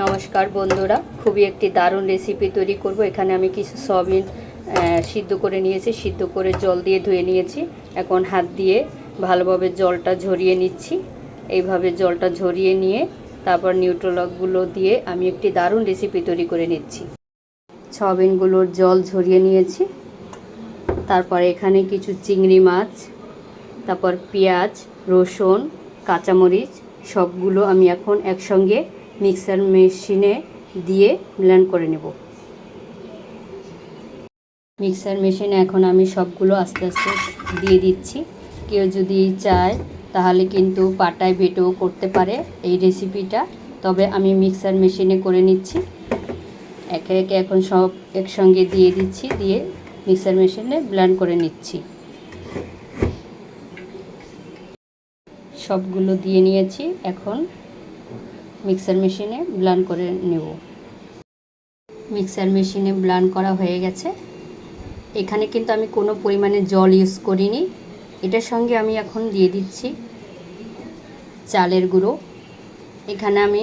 নমস্কার বন্ধুরা, খুবই একটি দারুণ রেসিপি তৈরি করব। এখানে আমি কিছু সয়াবিন সিদ্ধ করে নিয়েছি, সিদ্ধ করে জল দিয়ে ধুয়ে নিয়েছি। এখন হাত দিয়ে ভালোভাবে জলটা ঝরিয়ে নিচ্ছি। এইভাবে জলটা ঝরিয়ে নিয়ে তারপর নিউট্রোলকগুলো দিয়ে আমি একটি দারুণ রেসিপি তৈরি করে নিচ্ছি। সয়াবিনগুলোর জল ঝরিয়ে নিয়েছি। তারপর এখানে কিছু চিংড়ি মাছ, তারপর পেঁয়াজ, রসুন, কাঁচামরিচ সবগুলো আমি এখন একসঙ্গে মিক্সার মেশিনে দিয়ে ব্লেন্ড করে নেব। মিক্সার মেশিনে এখন আমি সবগুলো আস্তে আস্তে দিয়ে দিচ্ছি। কেউ যদি চায় তাহলে কিন্তু পাটায় বেটেও করতে পারে এই রেসিপিটা, তবে আমি মিক্সার মেশিনে করে নিচ্ছি। একে একে এখন সব একসঙ্গে দিয়ে দিচ্ছি, দিয়ে মিক্সার মেশিনে ব্লেন্ড করে নিচ্ছি। সবগুলো দিয়ে নিয়েছি, এখন মিক্সার মেশিনে ব্লেন্ড করে নেব। মিক্সার মেশিনে ব্লেন্ড করা হয়ে গেছে। এখানে কিন্তু আমি কোনো পরিমাণে জল ইউজ করিনি। এটার সঙ্গে আমি এখন দিয়ে দিচ্ছি চালের গুঁড়ো। এখানে আমি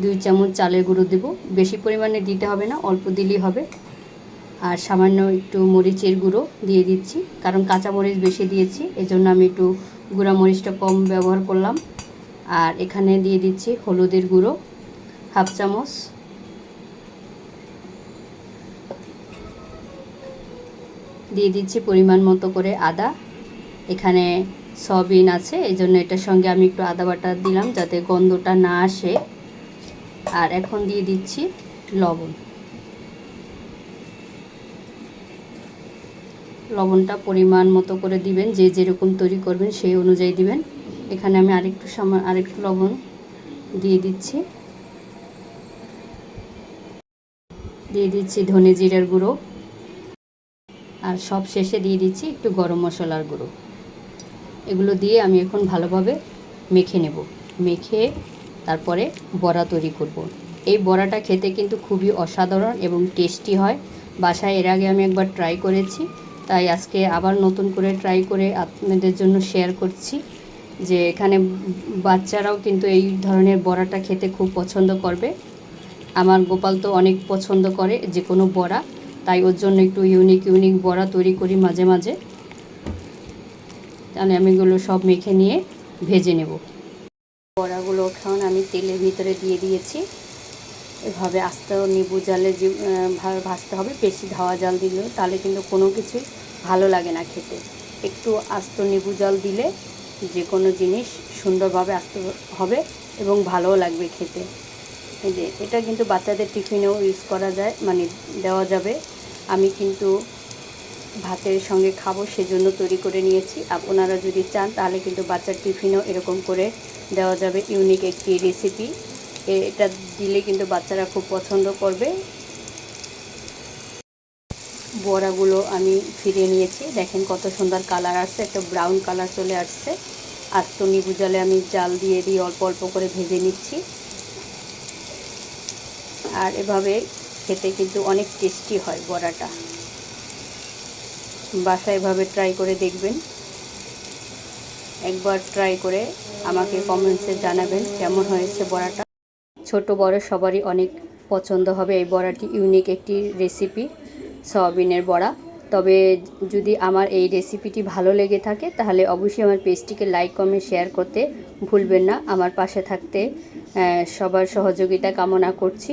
2 চামচ চালের গুঁড়ো দেব। বেশি পরিমাণে দিতে হবে না, অল্প দিলেই হবে। আর সামান্য একটু মরিচের গুঁড়ো দিয়ে দিচ্ছি, কারণ কাঁচা মরিচ বেশি দিয়েছি, এজন্য আমি একটু গুঁড়া মরিচটা কম ব্যবহার করলাম। আর এখানে দিয়ে দিচ্ছি হলুদের গুঁড়ো 1/2 চামচ। দিয়ে দিচ্ছি পরিমাণ মতো করে আদা। এখানে সয়াবিন আছে, এই জন্য এটার সঙ্গে আমি একটু আদা বাটা দিলাম যাতে গন্ধটা না আসে। আর এখন দিয়ে দিচ্ছি লবণ। লবণটা পরিমাণ মতো করে দিবেন, যে যেরকম তৈরি করবেন সেই অনুযায়ী দিবেন। এখানে আমি আরেকটু লবণ দিয়ে দিচ্ছি। দিয়ে দিচ্ছি ধনে জিরার গুঁড়ো। আর সব শেষে দিয়ে দিচ্ছি একটু গরম মশলার গুঁড়ো। এগুলো দিয়ে আমি এখন ভালোভাবে মেখে নেব। মেখে তারপরে বড়া তৈরি করব। এই বড়াটা খেতে কিন্তু খুবই অসাধারণ এবং টেস্টি হয়। বাসায় এর আগে আমি একবার ট্রাই করেছি, তাই আজকে আবার নতুন করে ট্রাই করে আপনাদের জন্য শেয়ার করছি। যে এখানে বাচ্চারাও কিন্তু এই ধরনের বড়াটা খেতে খুব পছন্দ করবে। আমার গোপাল তো অনেক পছন্দ করে যে কোনো বড়া, তাই ওর জন্য একটু ইউনিক বড়া তৈরি করি মাঝে মাঝে। তাহলে আমি এগুলো সব মেখে নিয়ে ভেজে নেব। বড়াগুলো এখন আমি তেলের ভিতরে দিয়ে দিয়েছি। এভাবে আস্তে নিবু জালে ভাজতে হবে, বেশি ধাওয়া জাল দিলে তাহলে কিন্তু কোনো কিছুই ভালো লাগে না খেতে। একটু আস্ত নিবু জাল দিলে যে কোনো জিনিস সুন্দরভাবে আস্তে হবে এবং ভালোও লাগবে খেতে। এই যে এটা কিন্তু বাচ্চাদের টিফিনেও ইউজ করা যায়, মানে দেওয়া যাবে। আমি কিন্তু ভাতের সঙ্গে খাবো সেজন্য তৈরি করে নিয়েছি। আপনারা যদি চান তাহলে কিন্তু বাচ্চার টিফিনেও এরকম করে দেওয়া যাবে। ইউনিক একটি রেসিপি, এটা দিলে কিন্তু বাচ্চারা খুব পছন্দ করবে। বড়াগুলো আমি ফিরিয়ে নিয়েছি, দেখেন কত সুন্দর কালার আসছে, একটা ব্রাউন কালার চলে আসছে। আস্ত নিবু জালে আমি জাল দিয়ে অল্প অল্প করে ভেজে নিচ্ছি। আর এভাবে খেতে কিন্তু অনেক টেস্টি হয় বড়াটা। বাসায় এভাবে ট্রাই করে দেখবেন। একবার ট্রাই করে আমাকে কমেন্টসে জানাবেন কেমন হয়েছে বড়াটা। ছোট বড় সবারই অনেক পছন্দ হবে এই বড়াটি। ইউনিক একটি রেসিপি সয়াবিনের বড়া। তবে যদি আমার এই রেসিপিটি ভালো লেগে থাকে তাহলে অবশ্যই আমার পেজটিকে লাইক কমেন্ট শেয়ার করতে ভুলবেন না। আমার পাশে থাকতে সবার সহযোগিতা কামনা করছি।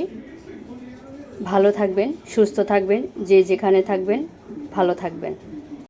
ভালো থাকবেন, সুস্থ থাকবেন, যে যেখানে থাকবেন ভালো থাকবেন।